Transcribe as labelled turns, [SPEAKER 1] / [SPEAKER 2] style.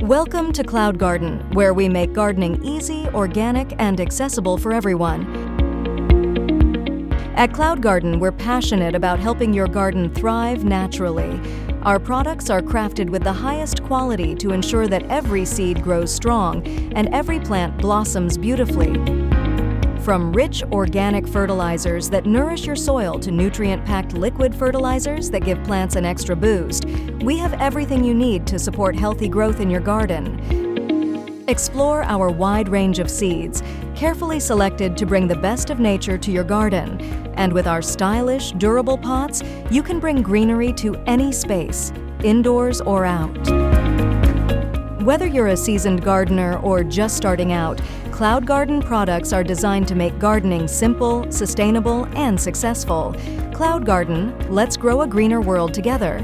[SPEAKER 1] Welcome to Cloud Garden, where we make gardening easy, organic, and accessible for everyone. At Cloud Garden, we're passionate about helping your garden thrive naturally. Our products are crafted with the highest quality to ensure that every seed grows strong and every plant blossoms beautifully. From rich organic fertilizers that nourish your soil to nutrient-packed liquid fertilizers that give plants an extra boost, we have everything you need to support healthy growth in your garden. Explore our wide range of seeds, carefully selected to bring the best of nature to your garden. And with our stylish, durable pots, you can bring greenery to any space, indoors or out. Whether you're a seasoned gardener or just starting out, Cloud Garden products are designed to make gardening simple, sustainable, and successful. Cloud Garden, let's grow a greener world together.